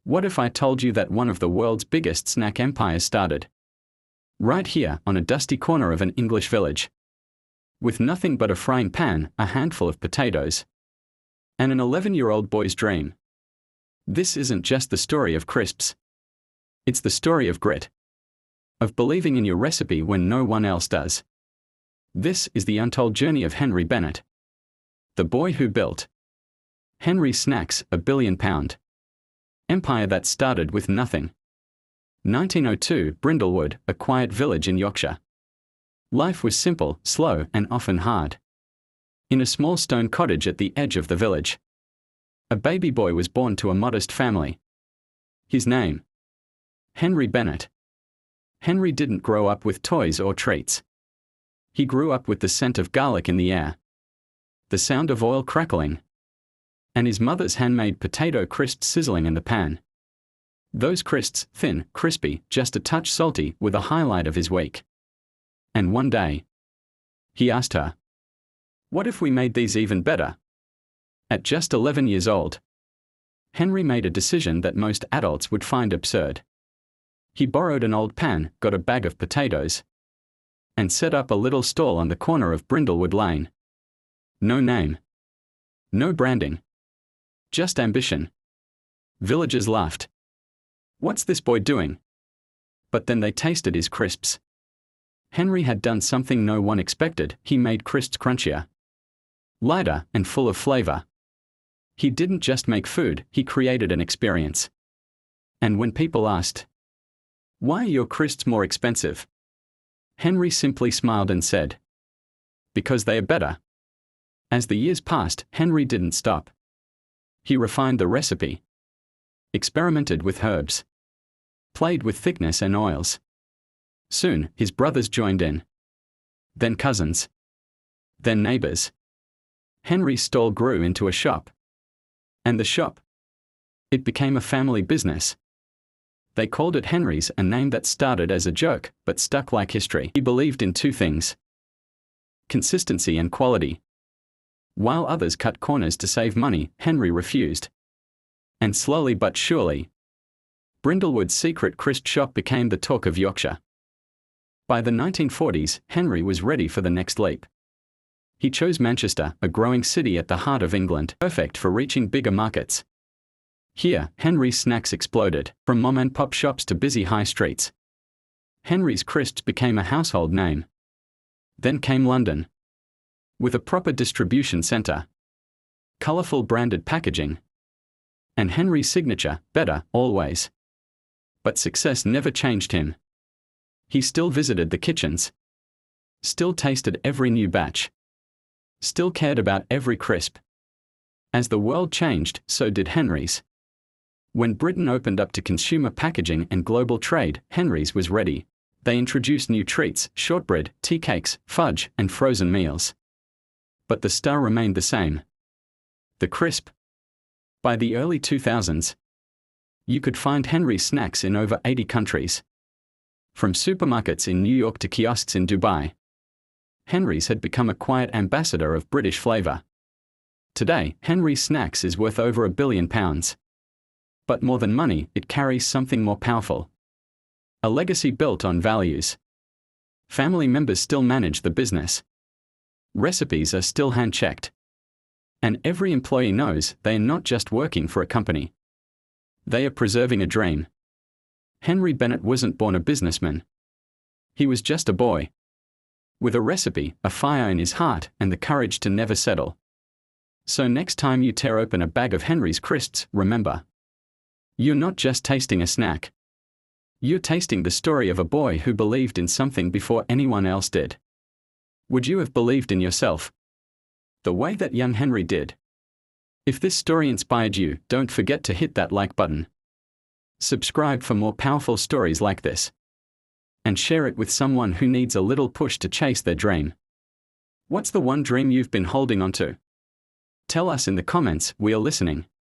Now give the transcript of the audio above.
What if I told you that one of the world's biggest snack empires started right here on a dusty corner of an English village, with nothing but a frying pan, a handful of potatoes, and an 11-year-old boy's dream? This isn't just the story of crisps. It's the story of grit, of believing in your recipe when no one else does. This is the untold journey of Henry Bennett, the boy who built Henry's Snacks, a billion-pound empire that started with nothing. 1902, Brindlewood, a quiet village in Yorkshire. Life was simple, slow, and often hard. In a small stone cottage at the edge of the village, a baby boy was born to a modest family. His name? Henry Bennett. Henry didn't grow up with toys or treats. He grew up with the scent of garlic in the air, the sound of oil crackling, and his mother's handmade potato crisps sizzling in the pan. Those crisps, thin, crispy, just a touch salty, were the highlight of his week. And one day, he asked her, "What if we made these even better?" At just 11 years old, Henry made a decision that most adults would find absurd. He borrowed an old pan, got a bag of potatoes, and set up a little stall on the corner of Brindlewood Lane. No name, no branding, just ambition. Villagers laughed. "What's this boy doing?" But then they tasted his crisps. Henry had done something no one expected. He made crisps crunchier, lighter, and full of flavor. He didn't just make food, he created an experience. And when people asked, "Why are your crisps more expensive?" Henry simply smiled and said, "Because they are better." As the years passed, Henry didn't stop. He refined the recipe, experimented with herbs, played with thickness and oils. Soon, his brothers joined in. Then cousins. Then neighbors. Henry's stall grew into a shop. And the shop? It became a family business. They called it Henry's, a name that started as a joke, but stuck like history. He believed in two things: consistency and quality. While others cut corners to save money, Henry refused. And slowly but surely, Brindlewood's secret crisp shop became the talk of Yorkshire. By the 1940s, Henry was ready for the next leap. He chose Manchester, a growing city at the heart of England, perfect for reaching bigger markets. Here, Henry's snacks exploded, from mom-and-pop shops to busy high streets. Henry's crisps became a household name. Then came London, with a proper distribution centre, colourful branded packaging, and Henry's signature, "Better, always." But success never changed him. He still visited the kitchens, still tasted every new batch, still cared about every crisp. As the world changed, so did Henry's. When Britain opened up to consumer packaging and global trade, Henry's was ready. They introduced new treats, shortbread, tea cakes, fudge, and frozen meals. But the star remained the same: the crisp. By the early 2000s, you could find Henry's snacks in over 80 countries. From supermarkets in New York to kiosks in Dubai, Henry's had become a quiet ambassador of British flavor. Today, Henry's Snacks is worth over £1 billion. But more than money, it carries something more powerful: a legacy built on values. Family members still manage the business. Recipes are still hand-checked. And every employee knows they are not just working for a company. They are preserving a dream. Henry Bennett wasn't born a businessman. He was just a boy, with a recipe, a fire in his heart, and the courage to never settle. So next time you tear open a bag of Henry's crisps, remember, you're not just tasting a snack. You're tasting the story of a boy who believed in something before anyone else did. Would you have believed in yourself the way that young Henry did? If this story inspired you, don't forget to hit that like button. Subscribe for more powerful stories like this. And share it with someone who needs a little push to chase their dream. What's the one dream you've been holding on to? Tell us in the comments, we are listening.